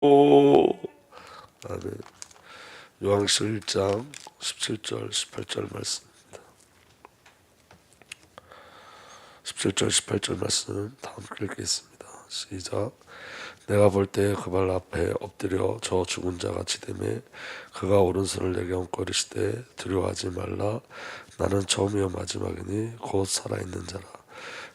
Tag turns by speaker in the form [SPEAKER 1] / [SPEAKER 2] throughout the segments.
[SPEAKER 1] 오, 아멘. 요한계시록 1장 17절 18절 말씀입니다. 17절 18절 말씀 다 함께 읽겠습니다. 시작. 내가 볼 때 그 발 앞에 엎드려 저 죽은 자 같이 되매 그가 오른손을 내게 얹고 이르시되 두려워하지 말라. 나는 처음이요 마지막이니 곧 살아있는 자라.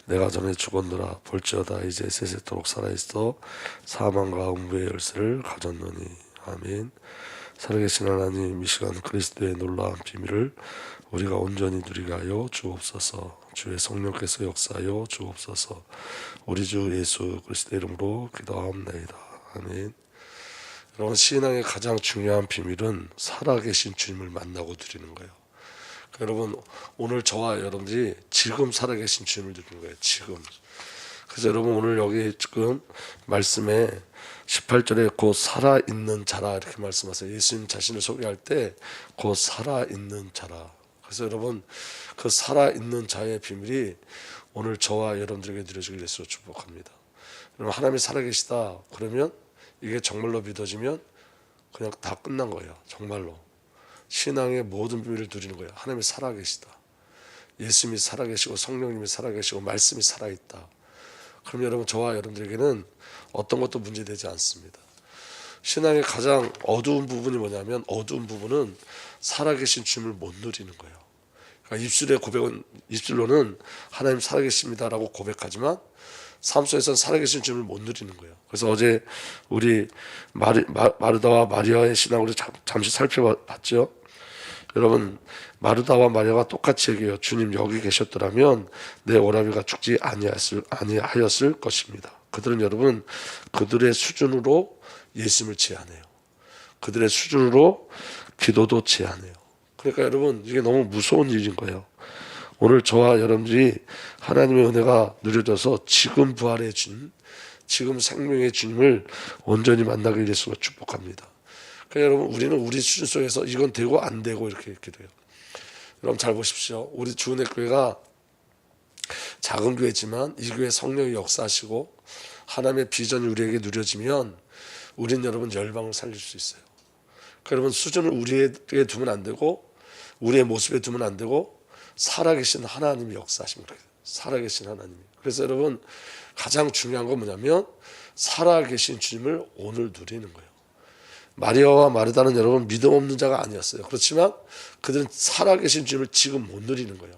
[SPEAKER 1] 내가 전에 죽었노라. 볼지어다 이제 세세토록 살아있어 사망과 음부의 열쇠를 가졌노니. 아멘. 살아계신 하나님, 이 시간 그리스도의 놀라운 비밀을 우리가 온전히 누리게 하여 주옵소서. 주의 성령께서 역사하여 주옵소서. 우리 주 예수 그리스도의 이름으로 기도하옵나이다. 아멘. 여러분, 신앙의 가장 중요한 비밀은 살아계신 주님을 만나고 누리는 거예요. 여러분, 오늘 저와 여러분들이 지금 살아계신 주님을 누리는 거예요. 지금. 그래서 여러분, 오늘 여기 지금 말씀에 18절에 곧 살아있는 자라 이렇게 말씀하세요. 예수님 자신을 소개할 때 곧 살아있는 자라. 그래서 여러분, 그 살아있는 자의 비밀이 오늘 저와 여러분들에게 누려지길 예수로 축복합니다. 여러분, 하나님이 살아계시다 그러면 이게 정말로 믿어지면 그냥 다 끝난 거예요. 정말로 신앙의 모든 비밀을 누리는 거예요. 하나님이 살아계시다, 예수님이 살아계시고 성령님이 살아계시고 말씀이 살아있다. 그럼 여러분, 저와 여러분들에게는 어떤 것도 문제되지 않습니다. 신앙의 가장 어두운 부분이 뭐냐면, 어두운 부분은 살아계신 주님을 못 누리는 거예요. 그러니까 입술의 고백은, 입술로는 하나님 살아계십니다라고 고백하지만 삶 속에서는 살아계신 주님을 못 누리는 거예요. 그래서 어제 우리 마르다와 마리아의 신앙을 잠시 살펴봤죠. 여러분, 마르다와 마리아가 똑같이 얘기해요. 주님 여기 계셨더라면 내 오라비가 죽지 아니하였을 것입니다. 그들은 여러분, 그들의 수준으로 예수님을 제한해요. 그들의 수준으로 기도도 제한해요. 그러니까 여러분, 이게 너무 무서운 일인 거예요. 오늘 저와 여러분들이 하나님의 은혜가 누려져서 지금 부활의 주님, 지금 생명의 주님을 온전히 만나길 예수가 축복합니다. 그러니까 여러분, 우리는 우리 수준 속에서 이건 되고 안 되고 이렇게 돼요. 여러분 잘 보십시오. 우리 주은혜 교회가 작은 교회지만 이 교회 성령이 역사하시고 하나님의 비전이 우리에게 누려지면 우리는 여러분 열방을 살릴 수 있어요. 그러니까 여러분, 수준을 우리에게 두면 안 되고 우리의 모습에 두면 안 되고 살아계신 하나님이 역사하십니다. 살아계신 하나님이. 그래서 여러분, 가장 중요한 건 뭐냐면 살아계신 주님을 오늘 누리는 거예요. 마리아와 마르다는 여러분 믿음 없는 자가 아니었어요. 그렇지만 그들은 살아계신 주님을 지금 못 누리는 거예요.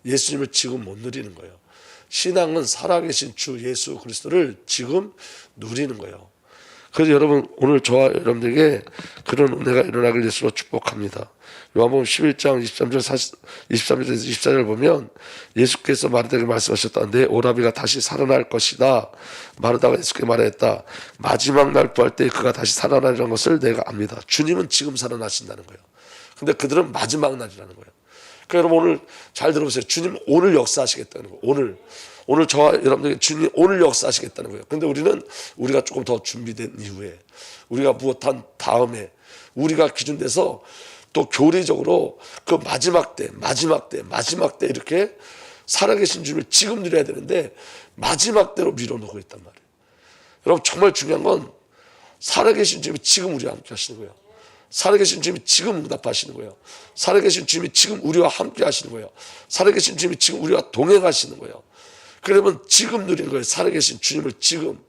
[SPEAKER 1] 예수님을 지금 못 누리는 거예요. 신앙은 살아계신 주 예수 그리스도를 지금 누리는 거예요. 그래서 여러분, 오늘 저와 여러분들에게 그런 은혜가 일어나길 예수로 축복합니다. 요한복음 11장 23절에서 24절 보면 예수께서 마르다에게 말씀하셨다. 내 오라비가 다시 살아날 것이다. 마르다가 예수께 말했다. 마지막 날 부활 때 그가 다시 살아나리라는 것을 내가 압니다. 주님은 지금 살아나신다는 거예요. 근데 그들은 마지막 날이라는 거예요. 그러니까 여러분, 오늘 잘 들어보세요. 주님 오늘 역사하시겠다는 거예요. 오늘 저와 여러분들에게 주님 오늘 역사하시겠다는 거예요. 근데 우리가 조금 더 준비된 이후에, 우리가 무엇한 다음에, 우리가 기준돼서 또 교리적으로 그 마지막 때 이렇게 살아계신 주님을 지금 누려야 되는데 마지막 때로 밀어놓고 있단 말이에요. 여러분, 정말 중요한 건 살아계신 주님이 지금 우리와 함께 하시는 거예요. 살아계신 주님이 지금 응답하시는 거예요. 살아계신 주님이 지금 우리와 함께 하시는 거예요. 살아계신 주님이 지금 우리와 동행하시는 거예요. 그러면 지금 누리는 거예요. 살아계신 주님을 지금.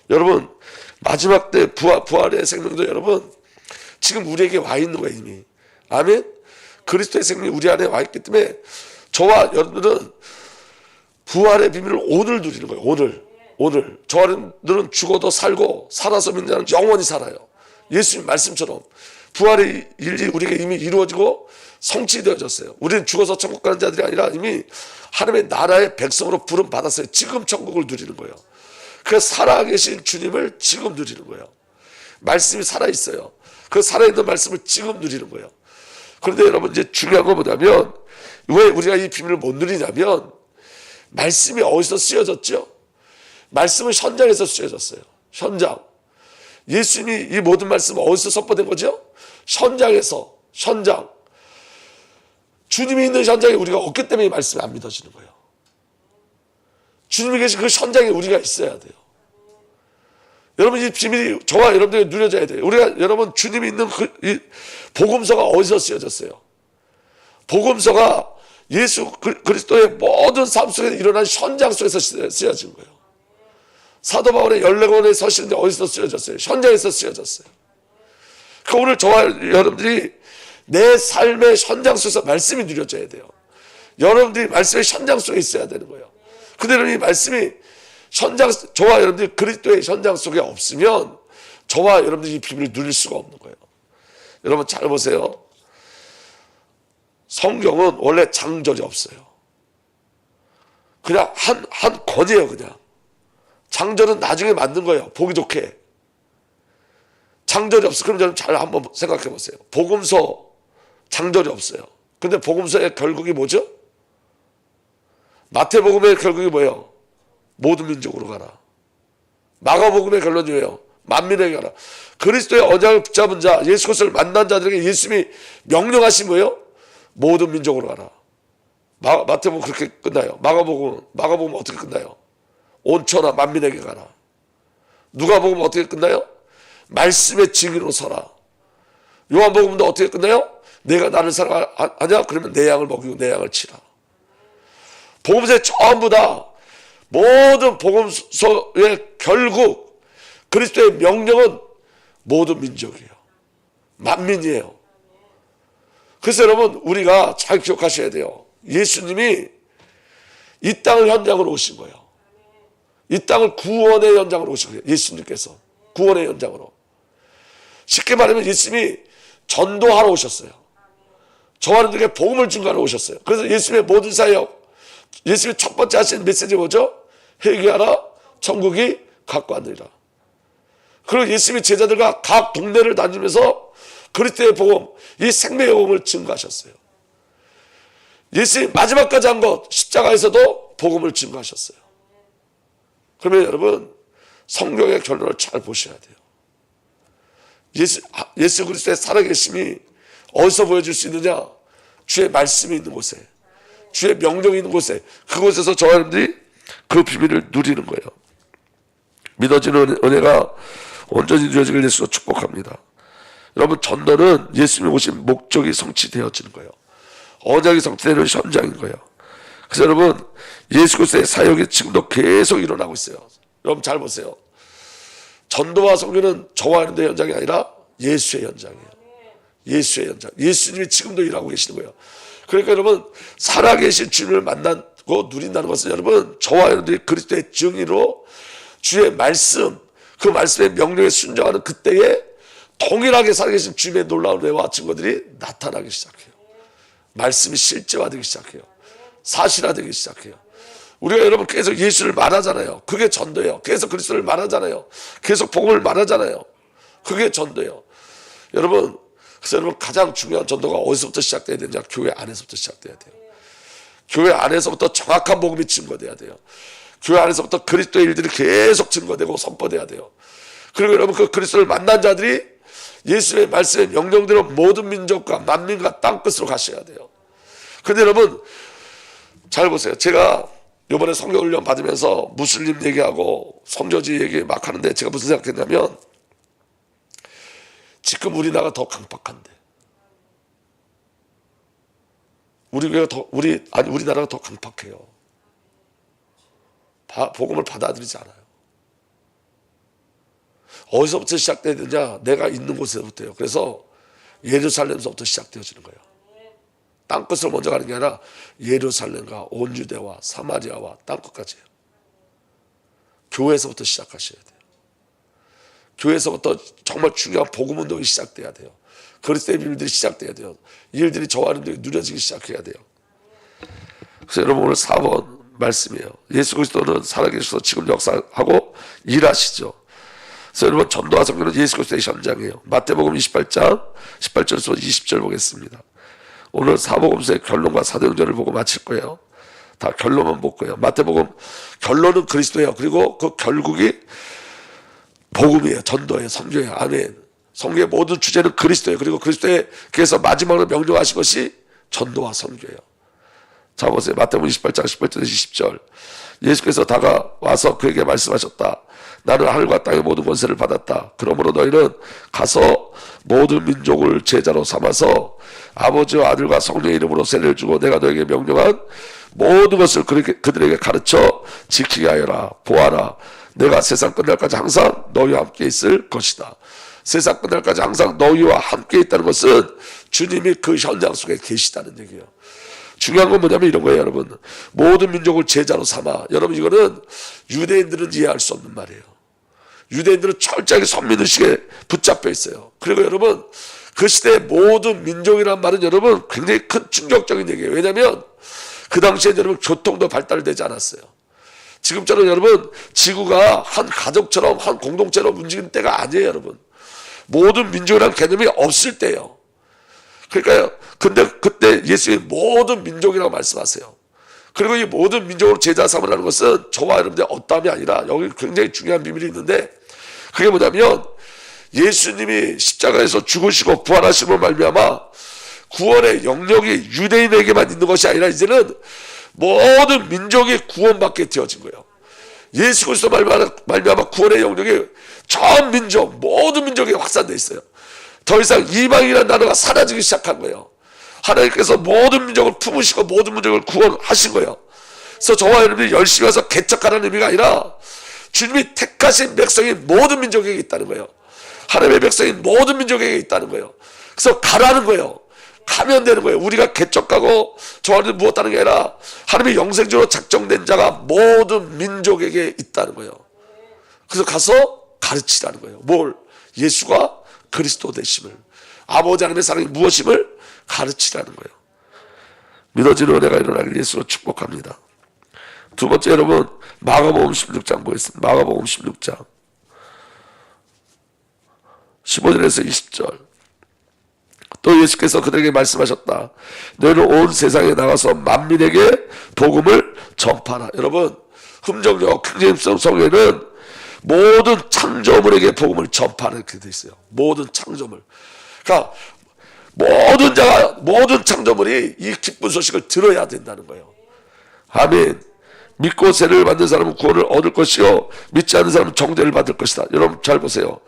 [SPEAKER 1] 여러분, 마지막 때 부활의 생명도 여러분 지금 우리에게 와 있는 거예요. 이미. 아멘. 그리스도의 생명이 우리 안에 와 있기 때문에 저와 여러분들은 부활의 비밀을 오늘 누리는 거예요. 오늘 저와는 죽어도 살고 살아서 믿는 자는 영원히 살아요. 예수님 말씀처럼 부활의 일이 우리에게 이미 이루어지고 성취되어졌어요. 우리는 죽어서 천국 가는 자들이 아니라 이미 하나님의 나라의 백성으로 부름 받았어요. 지금 천국을 누리는 거예요. 그래서 살아계신 주님을 지금 누리는 거예요. 말씀이 살아있어요. 그 살아있는 말씀을 지금 누리는 거예요. 그런데 여러분, 이제 중요한 건 뭐냐면, 왜 우리가 이 비밀을 못 누리냐면, 말씀이 어디서 쓰여졌죠? 말씀은 현장에서 쓰여졌어요. 현장. 예수님이 이 모든 말씀은 어디서 선포된 거죠? 현장에서. 현장. 주님이 있는 현장에 우리가 없기 때문에 이 말씀이 안 믿어지는 거예요. 주님이 계신 그 현장에 우리가 있어야 돼요. 여러분, 이 비밀이 저와 여러분들이 누려져야 돼요. 우리가, 여러분, 주님이 있는 이 복음서가 어디서 쓰여졌어요? 복음서가 예수 그리스도의 모든 삶 속에 일어난 현장 속에서 쓰여진 거예요. 사도 바울의 14권의 서신인데 어디서 쓰여졌어요? 현장에서 쓰여졌어요. 그러니까 오늘 저와 여러분들이 내 삶의 현장 속에서 말씀이 누려져야 돼요. 여러분들이 말씀의 현장 속에 있어야 되는 거예요. 그대로 이 말씀이 저와 여러분들이 그리스도의 현장 속에 없으면 저와 여러분들이 이 비밀을 누릴 수가 없는 거예요. 여러분 잘 보세요. 성경은 원래 장절이 없어요. 그냥 한 권이에요. 그냥 장절은 나중에 만든 거예요. 보기 좋게. 장절이 없어. 그럼 여러분 잘 한번 생각해 보세요. 복음서 장절이 없어요. 근데 복음서의 결국이 뭐죠? 마태복음의 결국이 뭐예요? 모든 민족으로 가라. 마가복음의 결론이 뭐예요? 만민에게 가라. 그리스도의 언약을 붙잡은 자, 예수 그리스도를 만난 자들에게 예수님이 명령하신 뭐예요? 모든 민족으로 가라. 마태복음 그렇게 끝나요. 마가복음 어떻게 끝나요? 온 천하 만민에게 가라. 누가복음 어떻게 끝나요? 말씀의 증인으로 서라. 요한복음도 어떻게 끝나요? 내가 나를 사랑하냐? 그러면 내 양을 먹이고 내 양을 치라. 복음서의 전부 다 모든 복음서의 결국 그리스도의 명령은 모든 민족이에요. 만민이에요. 그래서 여러분 우리가 잘 기억하셔야 돼요. 예수님이 이 땅을 현장으로 오신 거예요. 이 땅을 구원의 현장으로 오신 거예요. 예수님께서 구원의 현장으로. 쉽게 말하면 예수님이 전도하러 오셨어요. 저와 여러분들에게 복음을 증거하러 오셨어요. 그래서 예수님의 모든 사역, 예수님이 첫 번째 하신 메시지 뭐죠? 회개하라, 천국이 가까웠느니라. 그리고 예수님이 제자들과 각 동네를 다니면서 그리스도의 복음, 이 생명의 복음을 증거하셨어요. 예수님이 마지막까지 한 것, 십자가에서도 복음을 증거하셨어요. 그러면 여러분 성경의 결론을 잘 보셔야 돼요. 예수 그리스도의 살아계심이 어디서 보여줄 수 있느냐? 주의 말씀이 있는 곳에, 주의 명령이 있는 곳에, 그곳에서 저와 여러분들이 그 비밀을 누리는 거예요. 믿어지는 은혜가 온전히 누려지길 예수로 축복합니다. 여러분 전도는 예수님이 오신 목적이 성취되어지는 거예요. 언약이 성취되는 현장인 거예요. 그래서 여러분 예수 그리스도의 사역이 지금도 계속 일어나고 있어요. 여러분 잘 보세요. 전도와 선교는 저와 여러분의 현장이 아니라 예수의 현장이에요. 예수의 현장. 예수님이 지금도 일하고 계시는 거예요. 그러니까 여러분 살아계신 주님을 만나고 누린다는 것은 여러분 저와 여러분들이 그리스도의 증인으로 주의 말씀, 그 말씀의 명령에 순종하는 그때에 동일하게 살아계신 주님의 놀라운 은혜와 증거들이 나타나기 시작해요. 말씀이 실제화되기 시작해요. 사실화되기 시작해요. 우리가 여러분 계속 예수를 말하잖아요. 그게 전도예요. 계속 그리스도를 말하잖아요. 계속 복음을 말하잖아요. 그게 전도예요. 여러분, 그래서 여러분 가장 중요한 전도가 어디서부터 시작돼야 되냐? 교회 안에서부터 시작돼야 돼요. 교회 안에서부터 정확한 복음이 증거돼야 돼요. 교회 안에서부터 그리스도의 일들이 계속 증거되고 선포돼야 돼요. 그리고 여러분 그 그리스도를 만난 자들이 예수의 말씀의 명령대로 모든 민족과 만민과 땅끝으로 가셔야 돼요. 근데 여러분 잘 보세요. 제가 이번에 성경훈련 받으면서 무슬림 얘기하고 선교지 얘기 막 하는데 제가 무슨 생각했냐면 지금 우리나라가 더 강박한데 우리나라가 더 강박해요. 복음을 받아들이지 않아요. 어디서부터 시작돼야 되냐? 내가 있는 곳에서부터요. 그래서 예루살렘서부터 시작되어지는 거예요. 땅끝으로 먼저 가는 게 아니라 예루살렘과 온 유대와 사마리아와 땅끝까지예요. 교회에서부터 시작하셔야 돼요. 교회에서부터 정말 중요한 복음 운동이 시작돼야 돼요. 그리스도의 비밀들이 시작돼야 돼요. 이 일들이 저와 여러분들이 누려지기 시작해야 돼요. 그래서 여러분 오늘 4번 말씀이에요. 예수 그리스도는 살아계셔서 지금 역사하고 일하시죠. 그래서 여러분 전도와 선교는 예수 그리스도의 현장이에요. 마태복음 28장 18절에서 20절 보겠습니다. 오늘 사복음서의 결론과 사도행전을 보고 마칠 거예요. 다 결론만 볼 거예요. 마태복음 결론은 그리스도예요. 그리고 그 결국이 복음이에요. 전도예요. 선교예요. 아멘. 선교의 모든 주제는 그리스도예요. 그리고 그리스도께서 마지막으로 명령하신 것이 전도와 선교예요. 자 보세요. 마태복음 28장 18절에서 20절. 예수께서 다가와서 그에게 말씀하셨다. 나는 하늘과 땅의 모든 권세를 받았다. 그러므로 너희는 가서 모든 민족을 제자로 삼아서 아버지와 아들과 성령의 이름으로 세례를 주고 내가 너에게 명령한 모든 것을 그들에게 가르쳐 지키게 하여라. 보아라, 내가 세상 끝날까지 항상 너희와 함께 있을 것이다. 세상 끝날까지 항상 너희와 함께 있다는 것은 주님이 그 현장 속에 계시다는 얘기예요. 중요한 건 뭐냐면 이런 거예요, 여러분. 모든 민족을 제자로 삼아. 여러분, 이거는 유대인들은 이해할 수 없는 말이에요. 유대인들은 철저하게 선민의식에 붙잡혀 있어요. 그리고 여러분, 그 시대의 모든 민족이란 말은 여러분 굉장히 큰 충격적인 얘기예요. 왜냐하면 그 당시에 여러분 교통도 발달되지 않았어요. 지금처럼 여러분 지구가 한 가족처럼 한 공동체로 움직이는 때가 아니에요, 여러분. 모든 민족이라는 개념이 없을 때예요. 그러니까요. 근데 그때 예수님이 모든 민족이라고 말씀하세요. 그리고 이 모든 민족으로 제자 삼으라는 것은 저와 여러분들의 어떠함이 아니라 여기 굉장히 중요한 비밀이 있는데 그게 뭐냐면 예수님이 십자가에서 죽으시고 부활하심으로 말미암아 구원의 영역이 유대인에게만 있는 것이 아니라 이제는 모든 민족이 구원받게 되어진 거예요. 예수 그리스도 말미암아 구원의 영역이 전 민족, 모든 민족에 확산되어 있어요. 더 이상 이방이라는 단어가 사라지기 시작한 거예요. 하나님께서 모든 민족을 품으시고 모든 민족을 구원하신 거예요. 그래서 저와 여러분이 열심히 와서 개척하라는 의미가 아니라 주님이 택하신 백성이 모든 민족에게 있다는 거예요. 하나님의 백성이 모든 민족에게 있다는 거예요. 그래서 가라는 거예요. 가면 되는 거예요. 우리가 개척하고 저와는 무엇하는 게 아니라 하나님의 영생적으로 작정된 자가 모든 민족에게 있다는 거예요. 그래서 가서 가르치라는 거예요. 뭘? 예수가 그리스도 되심을, 아버지 하나님의 사랑이 무엇임을 가르치라는 거예요. 믿어지는 은혜가 일어나길 예수로 축복합니다. 두 번째, 여러분 마가복음 16장 보겠습니다. 마가복음 16장 15절에서 20절. 또 예수께서 그들에게 말씀하셨다. 너희는 온 세상에 나가서 만민에게 복음을 전파하라. 여러분, 흠정역 킹제임스 성경에는 모든 창조물에게 복음을 전파하는 이렇게 되어 있어요. 모든 창조물. 그러니까 모든 창조물이 이 기쁜 소식을 들어야 된다는 거예요. 아멘. 믿고 세례를 받는 사람은 구원을 얻을 것이요 믿지 않는 사람은 정죄를 받을 것이다. 여러분 잘 보세요.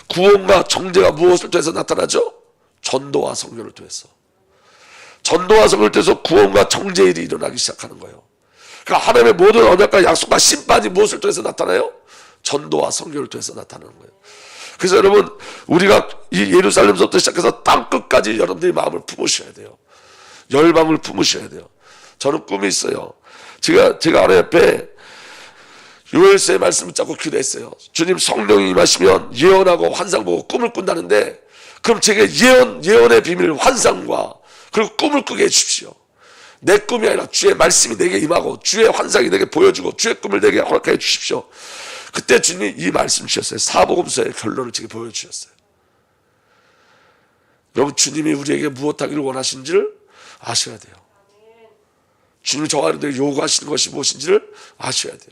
[SPEAKER 1] 구원과 정죄가 무엇을 통해서 나타나죠? 전도와 선교를 통해서. 전도와 선교를 통해서 구원과 정죄의 일이 일어나기 시작하는 거예요. 그러니까 하나님의 모든 언약과 약속과 심판이 무엇을 통해서 나타나요? 전도와 선교를 통해서 나타나는 거예요. 그래서 여러분 우리가 이 예루살렘서부터 시작해서 땅끝까지 여러분들이 마음을 품으셔야 돼요. 열방을 품으셔야 돼요. 저는 꿈이 있어요. 제가 하나님 앞에 요엘서의 말씀을 잡고 기도했어요. 주님, 성령이 임하시면 예언하고 환상 보고 꿈을 꾼다는데 그럼 제게 예언의 비밀, 환상과 그리고 꿈을 꾸게 해주십시오. 내 꿈이 아니라 주의 말씀이 내게 임하고 주의 환상이 내게 보여주고 주의 꿈을 내게 허락해 주십시오. 그때 주님이 이 말씀 주셨어요. 사복음서의 결론을 제게 보여주셨어요. 여러분, 주님이 우리에게 무엇하기를 원하시는지를 아셔야 돼요. 주님이 저와 여러분들에게 요구하시는 것이 무엇인지를 아셔야 돼요.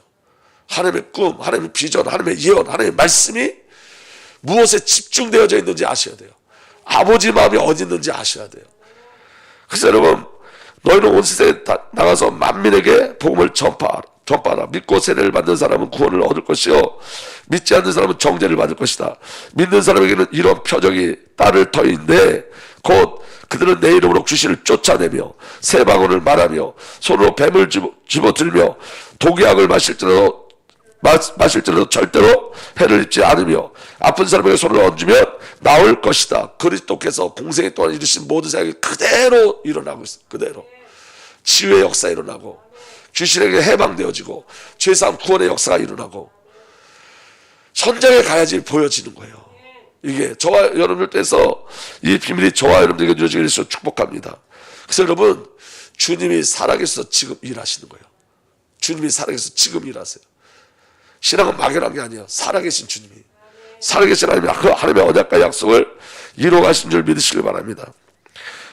[SPEAKER 1] 하나님의 꿈, 하나님의 비전, 하나님의 예언, 하나님의 말씀이 무엇에 집중되어져 있는지 아셔야 돼요. 아버지 마음이 어디 있는지 아셔야 돼요. 그래서 여러분, 너희는 온 세상에 나가서 만민에게 복음을 전파하라. 믿고 세례를 받는 사람은 구원을 얻을 것이요 믿지 않는 사람은 정죄를 받을 것이다. 믿는 사람에게는 이런 표적이 따를 터인데 곧 그들은 내 이름으로 귀신을 쫓아내며 새 방언을 말하며 손으로 뱀을 집어들며 독약을 마실지라도 절대로 해를 입지 않으며 아픈 사람에게 손을 얹으면 나을 것이다. 그리스도께서 공생애 동안 이루신 모든 사역이 그대로 일어나고 있어요. 그대로 치유의 역사가 일어나고 귀신에게 해방되어지고 죄사함 구원의 역사가 일어나고 현장에 가야지 보여지는 거예요. 이게 저와 여러분들께서 이 비밀이 저와 여러분들에게 누려지기를 위해서 축복합니다. 그래서 여러분, 주님이 살아계셔서 지금 일하시는 거예요. 주님이 살아계셔서 지금 일하세요. 신앙은 막연한 게 아니에요. 살아계신 주님이, 살아계신 하나님이 그 하나님의 언약과 약속을 이루어가신 줄 믿으시길 바랍니다.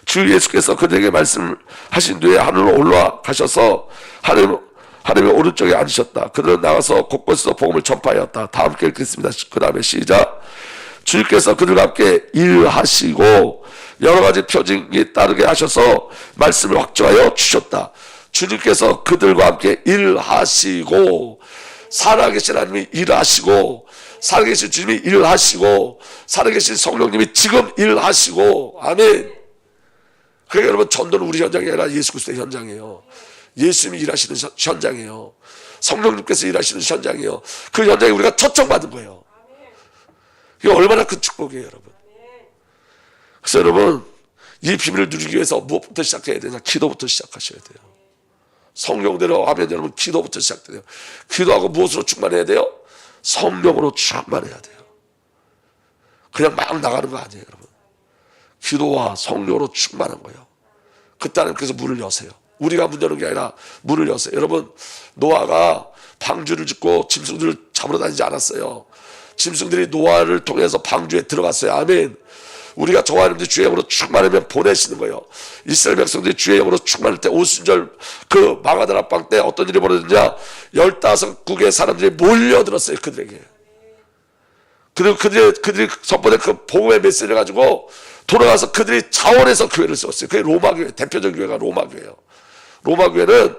[SPEAKER 1] 주 예수께서 그들에게 말씀하신 뒤에 하늘로 올라가셔서 하나님의 오른쪽에 앉으셨다. 그들은 나가서 곳곳에서 복음을 전파하였다. 다 함께 읽겠습니다. 그 다음에 시작. 주님께서 그들과 함께 일하시고 여러 가지 표징이 따르게 하셔서 말씀을 확증하여 주셨다. 주님께서 그들과 함께 일하시고 살아계신 하나님이 일하시고, 살아계신 주님이 일하시고, 살아계신 성령님이 지금 일하시고, 아멘. 그러니까 여러분, 전도는 우리 현장이 아니라 예수 그리스도의 현장이에요. 예수님이 일하시는 현장이에요. 성령님께서 일하시는 현장이에요. 그 현장에 우리가 초청받은 거예요. 이게 얼마나 큰 축복이에요, 여러분. 그래서 여러분, 이 비밀을 누리기 위해서 무엇부터 시작해야 되냐? 기도부터 시작하셔야 돼요. 성령대로 하면 여러분, 기도부터 시작돼요. 기도하고 무엇으로 충만해야 돼요? 성령으로 충만해야 돼요. 그냥 막 나가는 거 아니에요, 여러분. 기도와 성령으로 충만한 거예요. 그때 하나님께서 문을 여세요. 우리가 문 여는 게 아니라 문을 여세요. 여러분, 노아가 방주를 짓고 짐승들을 잡으러 다니지 않았어요. 짐승들이 노아를 통해서 방주에 들어갔어요. 아멘. 우리가 저와 하나님들 주의 영으로 충만하면 보내시는 거예요. 이스라엘 백성들이 주의 영으로 충만할 때 오순절 그 마가다라 앞방 때 어떤 일이 벌어졌냐? 15국의 사람들이 몰려들었어요, 그들에게. 그리고 그들이 선포된 그 복음의 메시지를 가지고 돌아가서 그들이 자원해서 교회를 세웠어요. 그게 로마교회, 대표적인 교회가 로마교회예요. 로마교회는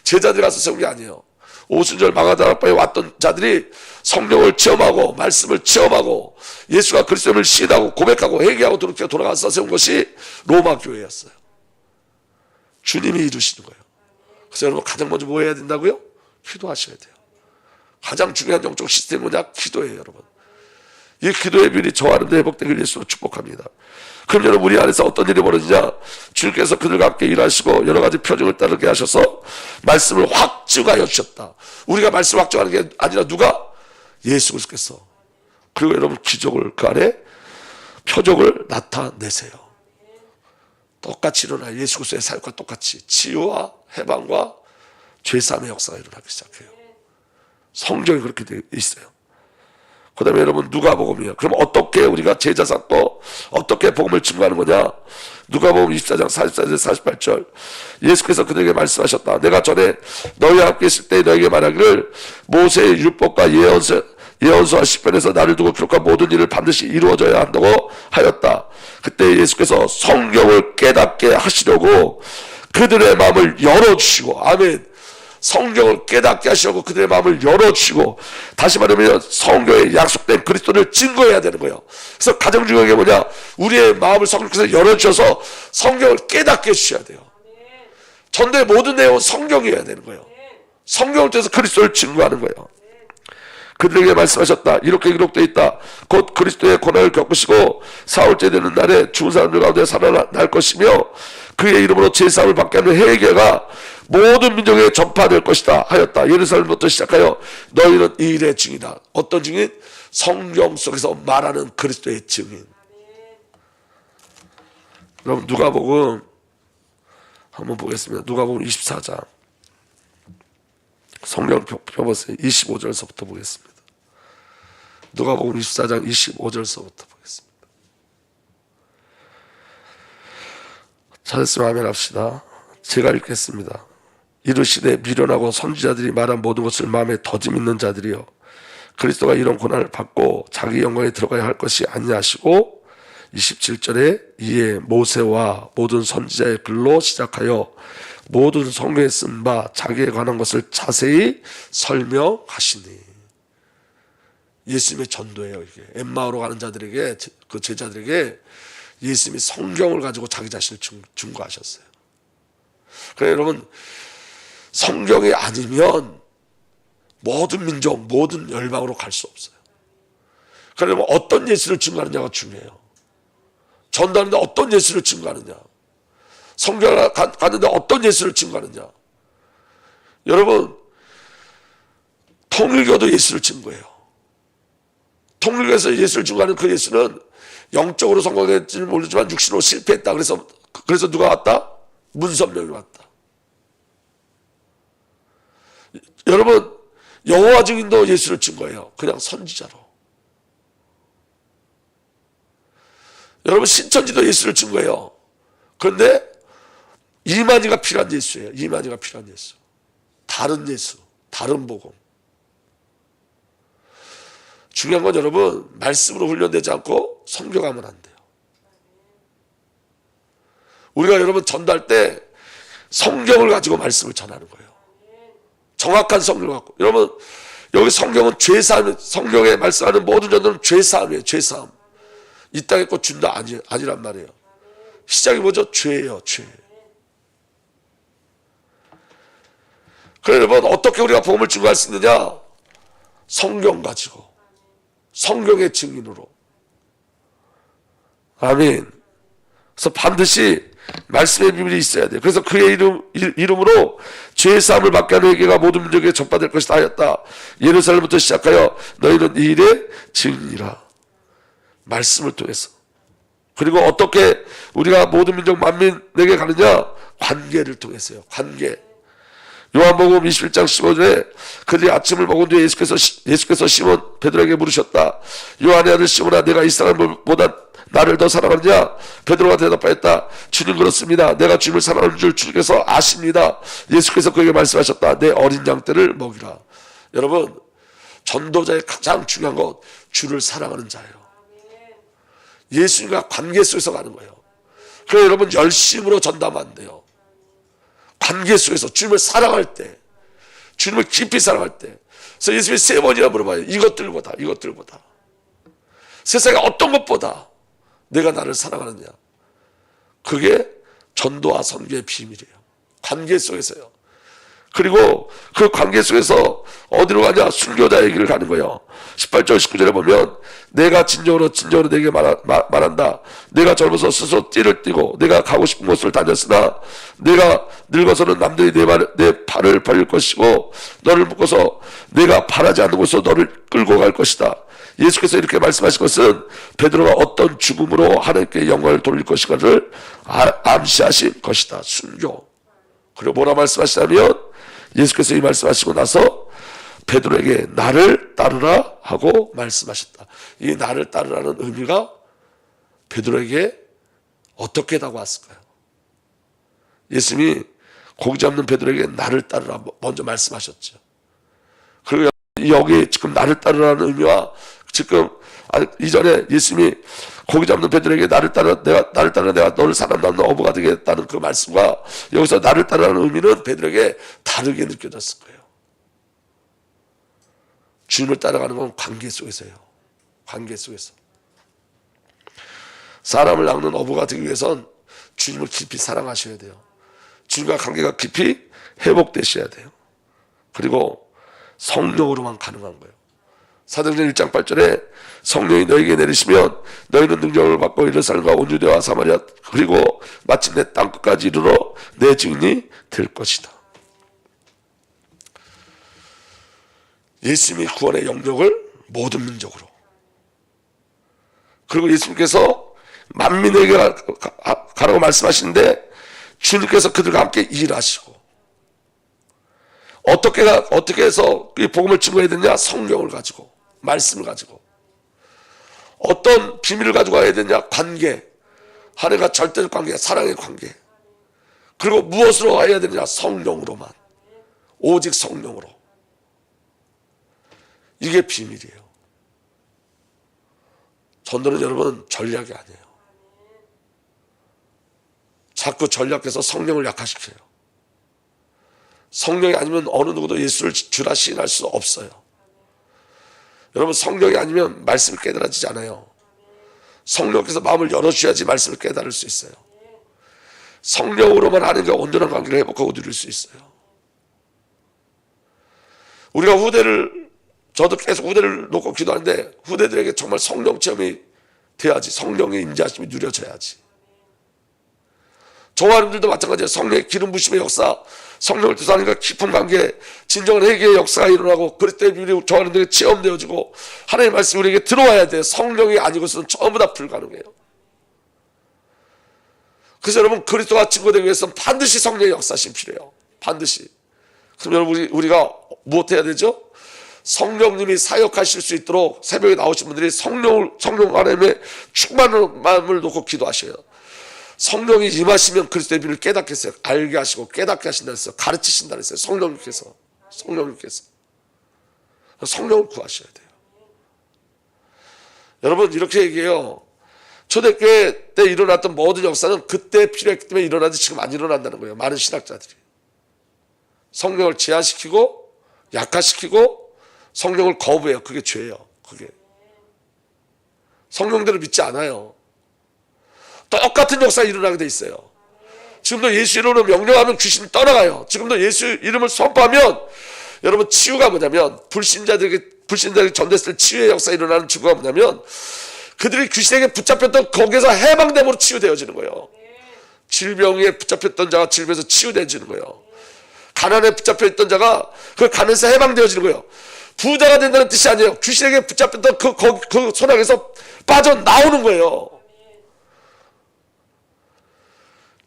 [SPEAKER 1] 제자들이 가서 세운 게 아니에요. 오순절 마가다라 앞방에 왔던 자들이 성령을 체험하고 말씀을 체험하고 예수가 그리스도를 시인하고 고백하고 회개하고 돌아가서 세운 것이 로마교회였어요. 주님이 이루시는 거예요. 그래서 여러분, 가장 먼저 뭐 해야 된다고요? 기도하셔야 돼요. 가장 중요한 영적 시스템이 뭐냐? 기도예요, 여러분. 이 기도의 비밀이 저와 하나님의 회복되길 예수로 축복합니다. 그럼 여러분, 우리 안에서 어떤 일이 벌어지냐? 주님께서 그들과 함께 일하시고 여러 가지 표적을 따르게 하셔서 말씀을 확증하여 주셨다. 우리가 말씀을 확증하는 게 아니라 누가? 예수 그리스도께서. 그리고 여러분, 기적을 그 안에 표적을 나타내세요. 똑같이 일어나요. 예수 그리스도의 사역과 똑같이 치유와 해방과 죄사함의 역사가 일어나기 시작해요. 성경이 그렇게 되어 있어요. 그 다음에 여러분, 누가복음이에요. 그럼 어떻게 우리가 제자 삼고 어떻게 복음을 증거하는 거냐? 누가복음 24장 44절 48절 예수께서 그들에게 말씀하셨다. 내가 전에 너희와 함께 있을 때 너희에게 말하기를 모세의 율법과 예언서와 시편에서 나를 두고 기록한 모든 일을 반드시 이루어져야 한다고 하였다. 그때 예수께서 성경을 깨닫게 하시려고 그들의 마음을 열어주시고, 아멘. 성경을 깨닫게 하시려고 그들의 마음을 열어주시고, 다시 말하면 성경에 약속된 그리스도를 증거해야 되는 거예요. 그래서 가장 중요한 게 뭐냐? 우리의 마음을 성령께서 열어주셔서 성경을 깨닫게 해주셔야 돼요. 전도의 모든 내용은 성경이어야 되는 거예요. 성경을 통해서 그리스도를 증거하는 거예요. 그들에게 말씀하셨다. 이렇게 기록되어 있다. 곧 그리스도의 고난을 겪으시고 사흘째 되는 날에 죽은 사람들 가운데 살아날 것이며 그의 이름으로 제사함을 받게 하는 회개가 모든 민족에게 전파될 것이다 하였다. 예루살렘부터 시작하여 너희는 이 일의 증인이다. 어떤 증인? 성경 속에서 말하는 그리스도의 증인. 여러분, 누가복음 한번 보겠습니다. 누가복음 24장 성경 펴보세요. 25절서부터 보겠습니다. 누가복음 24장 25절서부터 보겠습니다. 찾았으면 아멘 합시다. 제가 읽겠습니다. 이르시되 미련하고 선지자들이 말한 모든 것을 마음에 더짐 있는 자들이여, 그리스도가 이런 고난을 받고 자기 영광에 들어가야 할 것이 아니하시고, 27절에 이에 모세와 모든 선지자의 글로 시작하여 모든 성경에 쓴 바 자기에 관한 것을 자세히 설명하시니. 예수님의 전도예요. 이게 엠마오로 가는 자들에게, 그 제자들에게 예수님이 성경을 가지고 자기 자신을 증거하셨어요. 그래서 여러분, 성경이 아니면 모든 민족, 모든 열방으로 갈 수 없어요. 그러면 어떤 예수를 증거하느냐가 중요해요. 전도하는데 어떤 예수를 증거하느냐, 성경을 가는데 어떤 예수를 증거하느냐. 여러분, 통일교도 예수를 증거해요. 통일교에서 예수를 증거하는 그 예수는 영적으로 성공했지는 모르지만 육신으로 실패했다. 그래서 누가 왔다? 문선명이 왔다. 여러분, 여호와 증인도 예수를 증거해요. 그냥 선지자로. 여러분, 신천지도 예수를 증거해요. 그런데 이만희가 필요한 예수예요. 이만희가 필요한 예수. 다른 예수, 다른 복음. 중요한 건 여러분, 말씀으로 훈련되지 않고 성경하면 안 돼요. 우리가 여러분 전도할 때 성경을 가지고 말씀을 전하는 거예요. 정확한 성경을 갖고. 여러분, 여기 성경은 죄사함, 성경에 말씀하는 모든 전도는 죄사함이에요. 죄사함. 이 땅에 꼭 준다 아니란 말이에요. 시작이 뭐죠? 죄예요. 죄. 그래 여러분, 어떻게 우리가 복음을 증거할 수 있느냐? 성경 가지고, 성경의 증인으로. 아멘. 그래서 반드시 말씀의 비밀이 있어야 돼요. 그래서 그의 이름으로 죄의 사함을 받게 하는 회개가 모든 민족에게 전파될 것이다 하였다. 예루살렘부터 시작하여 너희는 이 일의 증인이라. 말씀을 통해서. 그리고 어떻게 우리가 모든 민족 만민에게 가느냐? 관계를 통해서요. 관계. 요한복음 21장 15절에 그들이 아침을 먹은 뒤에 예수께서 시몬 베드로에게 물으셨다. 요한의 아들 시몬아, 내가 이 사람보다 나를 더 사랑하느냐? 베드로가 대답하였다. 주님, 그렇습니다. 내가 주님을 사랑하는 줄 주께서 아십니다. 예수께서 그에게 말씀하셨다. 내 어린 양떼를 먹이라. 여러분, 전도자의 가장 중요한 것, 주를 사랑하는 자예요. 예수님과 관계 속에서 가는 거예요. 그래서 여러분, 열심으로 전담하면 안 돼요. 관계 속에서 주님을 사랑할 때, 주님을 깊이 사랑할 때. 그래서 예수님이 3번이나 물어봐요. 이것들보다. 세상의 어떤 것보다 내가 나를 사랑하느냐. 그게 전도와 선교의 비밀이에요. 관계 속에서요. 그리고 그 관계 속에서 어디로 가냐? 순교자의 길을 가는 거예요. 18절 19절에 보면 내가 진정으로 내게 말한다. 내가 젊어서 스스로 띠를 띠고 내가 가고 싶은 곳을 다녔으나 내가 늙어서는 남들이 내 팔을 벌릴 것이고 너를 묶어서 내가 바라지 않는 곳으로 너를 끌고 갈 것이다. 예수께서 이렇게 말씀하신 것은 베드로가 어떤 죽음으로 하나님께 영광을 돌릴 것인가를 암시하신 것이다. 순교. 그리고 뭐라 말씀하시냐면 예수께서 이 말씀하시고 나서 베드로에게 나를 따르라 하고 말씀하셨다. 이 나를 따르라는 의미가 베드로에게 어떻게 다가왔을까요? 예수님이 고기 잡는 베드로에게 나를 따르라 먼저 말씀하셨죠. 그리고 여기 지금 나를 따르라는 의미와 지금 이전에 예수님이 고기 잡는 베드로에게 나를 따라 내가 너를 사랑하는 어부가 되겠다는 그 말씀과 여기서 나를 따르라는 의미는 베드로에게 다르게 느껴졌을 거예요. 주님을 따라가는 건 관계 속에서요. 관계 속에서. 사람을 낚는 어부가 되기 위해선 주님을 깊이 사랑하셔야 돼요. 주님과 관계가 깊이 회복되셔야 돼요. 그리고 성령으로만 가능한 거예요. 사도행전 1장 8절에 성령이 너에게 내리시면 너희는 능력을 받고 예루살렘과 온 유대와 사마리아 그리고 마침내 땅끝까지 이르러 내 증인이 될 것이다. 예수님이 구원의 영역을 모든 민족으로, 그리고 예수님께서 만민에게 가라고 말씀하시는데 주님께서 그들과 함께 일하시고, 어떻게 해서 이 복음을 증거해야 되냐? 성경을 가지고, 말씀을 가지고. 어떤 비밀을 가지고 가야 되냐? 관계. 하나님과 절대적 관계, 사랑의 관계. 그리고 무엇으로 와야 되느냐? 성령으로만. 오직 성령으로. 이게 비밀이에요. 전도는 여러분 전략이 아니에요. 자꾸 전략해서 성령을 약화시켜요. 성령이 아니면 어느 누구도 예수를 주라 시인할 수 없어요. 여러분, 성령이 아니면 말씀을 깨달아지지 않아요. 성령께서 마음을 열어주셔야지 말씀을 깨달을 수 있어요. 성령으로만 하나님과 온전한 관계를 회복하고 누릴 수 있어요. 우리가 저도 계속 후대를 놓고 기도하는데 후대들에게 정말 성령 체험이 돼야지, 성령의 임재하심이 누려져야지. 저와 여러분들도 마찬가지예요. 성령의 기름 부심의 역사, 성령을 통해서 하나님과 깊은 관계, 진정한 회개의 역사가 일어나고 그리스도의 비밀이 저와 여러분들에게 체험되어지고 하나님의 말씀이 우리에게 들어와야 돼요. 성령이 아니고서는 전부 다 불가능해요. 그래서 여러분, 그리스도가 증거되기 위해서는 반드시 성령의 역사심이 필요해요. 반드시. 그럼 여러분, 우리가 무엇 해야 되죠? 성령님이 사역하실 수 있도록 새벽에 나오신 분들이 성령 하나님의 충만한 마음을 놓고 기도하셔요. 성령이 임하시면 그리스도의 비밀을 깨닫게 했어요. 알게 하시고 깨닫게 하신다 했어요. 가르치신다 했어요. 성령님께서 성령을 구하셔야 돼요. 여러분, 이렇게 얘기해요. 초대교회 때 일어났던 모든 역사는 그때 필요했기 때문에 일어나지 지금 안 일어난다는 거예요. 많은 신학자들이 성령을 제한시키고 약화시키고 성령을 거부해요. 그게 죄예요. 그게 성령대로 믿지 않아요. 똑같은 역사가 일어나게 돼 있어요. 지금도 예수 이름으로 명령하면 귀신이 떠나가요. 지금도 예수 이름을 선포하면 여러분 치유가 뭐냐면 불신자들에게 전됐을 때 치유의 역사가 일어나는 증거가 뭐냐면 그들이 귀신에게 붙잡혔던 거기에서 해방됨으로 치유되어지는 거예요. 질병에 붙잡혔던 자가 질병에서 치유되어지는 거예요. 가난에 붙잡혀있던 자가 그 가난에서 해방되어지는 거예요. 부자가 된다는 뜻이 아니에요. 귀신에게 붙잡혔던 그 소낙에서 빠져나오는 거예요.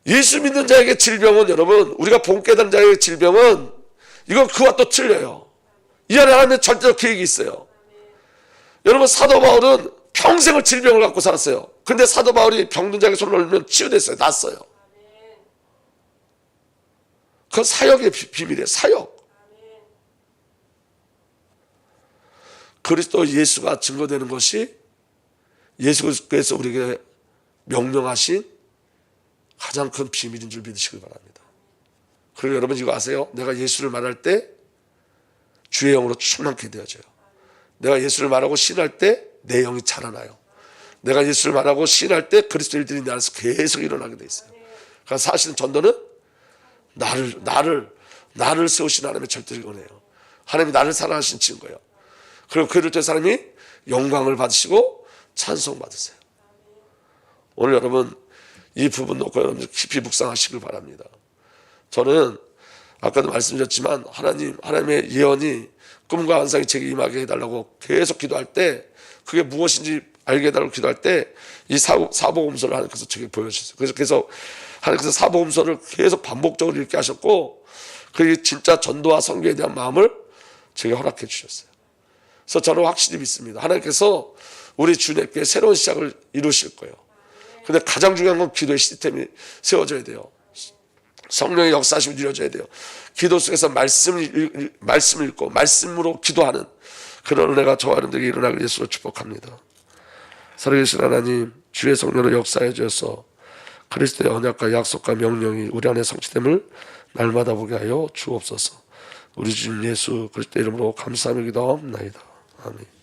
[SPEAKER 1] 예수 믿는 자에게 질병은 여러분 우리가 본 깨달은 자에게 질병은 이건 그와 또 틀려요. 이 안에 하나님의 절대적 계획이 있어요. 여러분 사도 바울은 평생을 질병을 갖고 살았어요. 근데 사도 바울이 병든 자에게 손을 올리면 치유됐어요. 낫어요. 그건 사역의 비밀이에요. 사역. 그리스도 예수가 증거되는 것이 예수께서 우리에게 명령하신 가장 큰 비밀인 줄 믿으시길 바랍니다. 그리고 여러분 이거 아세요? 내가 예수를 말할 때 주의 영으로 충만케 되어져요. 내가 예수를 말하고 신할 때 내 영이 자라나요. 내가 예수를 말하고 신할 때 그리스도 일들이 내 안에서 계속 일어나게 돼 있어요. 그러니까 사실은 전도는 나를 세우신 하나님의 절대를 원해요. 하나님이 나를 사랑하신 증거예요. 그리고 그럴 때 사람이 영광을 받으시고 찬송 받으세요. 오늘 여러분 이 부분 놓고 여러분 깊이 묵상하시길 바랍니다. 저는 아까도 말씀드렸지만 하나님의 예언이 꿈과 환상이 제게 임하게 해달라고 계속 기도할 때 그게 무엇인지 알게 해달라고 기도할 때 이 사복음서를 하나님께서 제게 보여주셨어요. 그래서 하나님께서 사복음서를 계속 반복적으로 읽게 하셨고 그게 진짜 전도와 선교에 대한 마음을 제게 허락해 주셨어요. 그래서 저는 확실히 믿습니다. 하나님께서 우리 주님께 새로운 시작을 이루실 거예요. 근데 가장 중요한 건 기도의 시스템이 세워져야 돼요. 성령의 역사심이 이루어져야 돼요. 기도 속에서 말씀을 읽고 말씀으로 기도하는 그런 은혜가 저와 여러분들에게 일어나길 예수로 축복합니다. 살아계신 하나님 주의 성령으로 역사해 주셔서 그리스도의 언약과 약속과 명령이 우리 안에 성취됨을 날마다 보게 하여 주옵소서. 우리 주님 예수 그리스도 이름으로 감사하며 기도하옵나이다. 아멘.